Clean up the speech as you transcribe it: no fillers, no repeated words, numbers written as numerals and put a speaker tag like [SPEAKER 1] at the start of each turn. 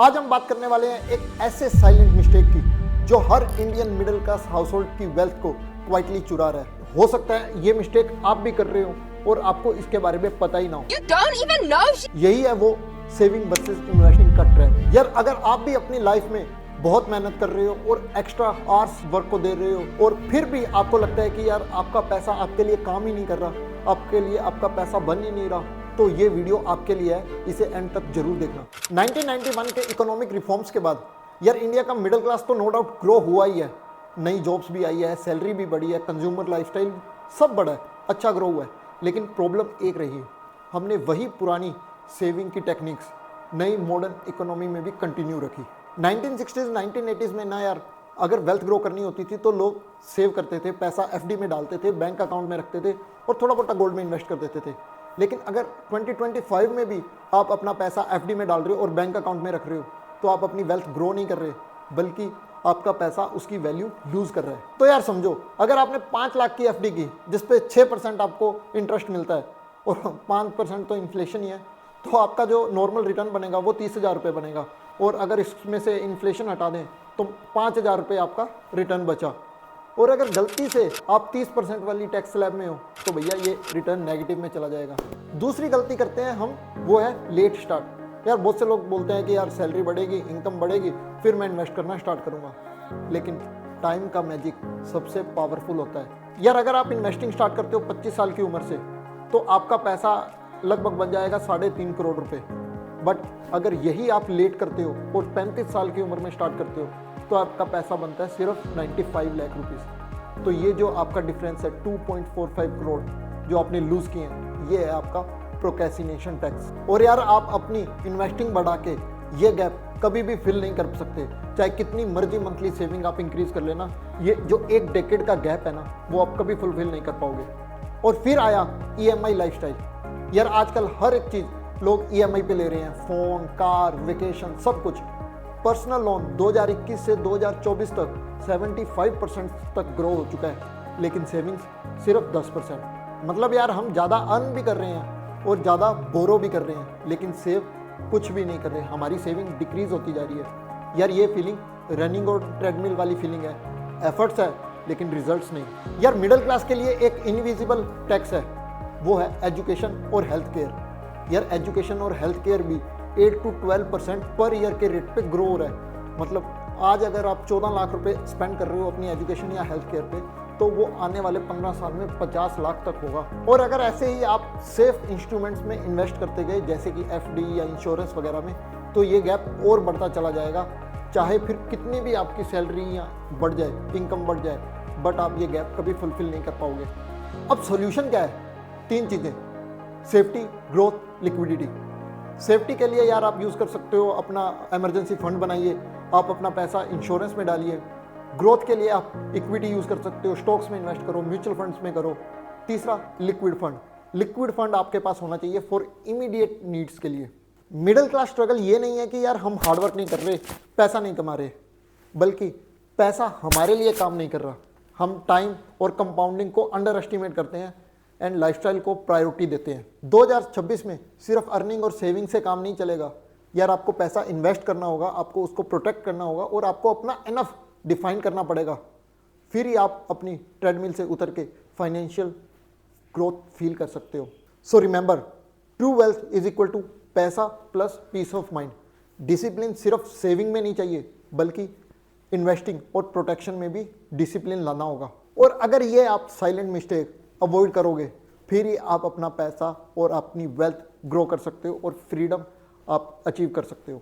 [SPEAKER 1] आज हम बात करने वाले हैं एक ऐसे साइलेंट मिस्टेक की जो हर इंडियन मिडिल क्लास हाउसहोल्ड की वेल्थ को क्वाइटली चुरा रहा है। हो सकता है ये मिस्टेक आप भी कर रहे हो और आपको इसके बारे में पता ही ना हो।
[SPEAKER 2] You don't even know.
[SPEAKER 1] यही है वो सेविंग वर्सेस इन्वेस्टिंग का ट्रेंड। यार अगर आप भी अपनी लाइफ में बहुत मेहनत कर रहे हो और एक्स्ट्रा आवर्स वर्क को दे रहे हो और फिर भी आपको लगता है कि यार आपका पैसा आपके लिए काम ही नहीं कर रहा, आपके लिए आपका पैसा बन ही नहीं रहा, तो ये वीडियो आपके लिए है, इसे एंड तक जरूर देखना। 1991 के इकोनॉमिक रिफॉर्म्स के बाद यार इंडिया का मिडिल क्लास तो नो डाउट ग्रो हुआ ही है, नई जॉब्स भी आई है, सैलरी भी बढ़ी है, कंज्यूमर लाइफस्टाइल सब बढ़ा है, अच्छा ग्रो हुआ है। लेकिन प्रॉब्लम एक रही है, हमने वही पुरानी सेविंग की टेक्निक्स नई मॉडर्न इकोनॉमी में भी कंटिन्यू रखी। 1960s 1980s में ना यार अगर वेल्थ ग्रो करनी होती थी तो लोग सेव करते थे, पैसा एफडी में डालते थे, बैंक अकाउंट में रखते थे और थोड़ा बहुत गोल्ड में इन्वेस्ट कर देते थे। लेकिन अगर 2025 में भी आप अपना पैसा एफडी में डाल रहे हो और बैंक अकाउंट में रख रहे हो तो आप अपनी वेल्थ ग्रो नहीं कर रहे, बल्कि आपका पैसा उसकी वैल्यू लूज कर रहा है। तो यार समझो, अगर आपने 5 लाख की एफडी की जिसपे 6% आपको इंटरेस्ट मिलता है और 5% तो इन्फ्लेशन ही है, तो आपका जो नॉर्मल रिटर्न बनेगा वो 30,000 रुपये बनेगा। और अगर इसमें से इन्फ्लेशन हटा दें तो 5,000 रुपये आपका रिटर्न बचा। और अगर गलती से आप 30% वाली टैक्स स्लैब में हो तो भैया ये रिटर्न नेगेटिव में चला जाएगा। दूसरी गलती करते हैं हम, वो है लेट स्टार्ट। यार बहुत से लोग बोलते हैं कि यार सैलरी बढ़ेगी, इनकम बढ़ेगी, फिर मैं इन्वेस्ट करना स्टार्ट करूँगा। लेकिन टाइम का मैजिक सबसे पावरफुल होता है। यार अगर आप इन्वेस्टिंग स्टार्ट करते हो 25 साल की उम्र से तो आपका पैसा लगभग बन जाएगा 3.5 करोड़ रुपए। बट अगर यही आप लेट करते हो और 35 साल की उम्र में स्टार्ट करते हो तो आपका पैसा बनता है सिर्फ 95 लाख रुपीस। तो ये जो आपका डिफरेंस है 2.45 करोड़ जो आपने लूज किए हैं, ये है आपका प्रोक्रेस्टिनेशन टैक्स। और यार आप अपनी इन्वेस्टिंग बढ़ा के ये गैप कभी भी फिल नहीं कर सकते, चाहे कितनी मर्जी मंथली सेविंग आप इंक्रीज कर लेना, ये जो एक डेकेड का गैप है ना वो आप कभी फुलफिल नहीं कर पाओगे। और फिर आया EMI लाइफस्टाइल। यार आजकल हर एक चीज़ लोग EMI पे ले रहे हैं, फ़ोन, कार, वेकेशन, सब कुछ। पर्सनल लोन 2021 से 2024 तक 75% तक ग्रो हो चुका है, लेकिन सेविंग्स सिर्फ 10%। मतलब यार हम ज़्यादा अर्न भी कर रहे हैं और ज़्यादा बोरो भी कर रहे हैं, लेकिन सेव कुछ भी नहीं कर रहे, हमारी सेविंग डिक्रीज होती जा रही है। यार ये फीलिंग रनिंग और ट्रेडमिल वाली फीलिंग है, एफर्ट्स है लेकिन रिजल्ट्स नहीं। यार मिडिल क्लास के लिए एक इनविजिबल टैक्स है, वो है एजुकेशन और हेल्थ केयर। यार एजुकेशन और हेल्थ केयर भी 8 to 12% पर ईयर के रेट पे ग्रो हो रहा है। मतलब आज अगर आप 14 लाख रुपए स्पेंड कर रहे हो अपनी एजुकेशन या हेल्थ केयर पे, तो वो आने वाले 15 साल में 50 लाख तक होगा। और अगर ऐसे ही आप सेफ इंस्ट्रूमेंट्स में इन्वेस्ट करते गए जैसे कि FD या इंश्योरेंस वगैरह में, तो ये गैप और बढ़ता चला जाएगा। चाहे फिर कितनी भी आपकी सैलरी या बढ़ जाए, इनकम बढ़ जाए, बट आप ये गैप कभी फुलफिल नहीं कर पाओगे। अब सोल्यूशन क्या है? 3 चीज़ें, सेफ्टी, ग्रोथ, लिक्विडिटी। सेफ्टी के लिए यार आप यूज़ कर सकते हो अपना इमरजेंसी फंड बनाइए, आप अपना पैसा इंश्योरेंस में डालिए। ग्रोथ के लिए आप इक्विटी यूज़ कर सकते हो, स्टॉक्स में इन्वेस्ट करो, म्यूचुअल फंड्स में करो। तीसरा लिक्विड फंड। लिक्विड फंड आपके पास होना चाहिए फॉर इमीडिएट नीड्स के लिए। मिडिल क्लास स्ट्रगल ये नहीं है कि यार हम हार्डवर्क नहीं कर रहे, पैसा नहीं कमा रहे, बल्कि पैसा हमारे लिए काम नहीं कर रहा। हम टाइम और कंपाउंडिंग को अंडर एस्टिमेट करते हैं एंड लाइफस्टाइल को प्रायोरिटी देते हैं। 2026 में सिर्फ अर्निंग और सेविंग से काम नहीं चलेगा। यार आपको पैसा इन्वेस्ट करना होगा, आपको उसको प्रोटेक्ट करना होगा और आपको अपना इनफ डिफाइन करना पड़ेगा। फिर ही आप अपनी ट्रेडमिल से उतर के फाइनेंशियल ग्रोथ फील कर सकते हो। So remember, true wealth is equal to पैसा plus peace of mind. Discipline सिर्फ सेविंग में नहीं चाहिए, बल्कि इन्वेस्टिंग और प्रोटेक्शन में भी डिसिप्लिन लाना होगा। और अगर ये आप साइलेंट मिस्टेक अवॉइड करोगे, फिर ही आप अपना पैसा और अपनी वेल्थ ग्रो कर सकते हो और फ्रीडम आप अचीव कर सकते हो।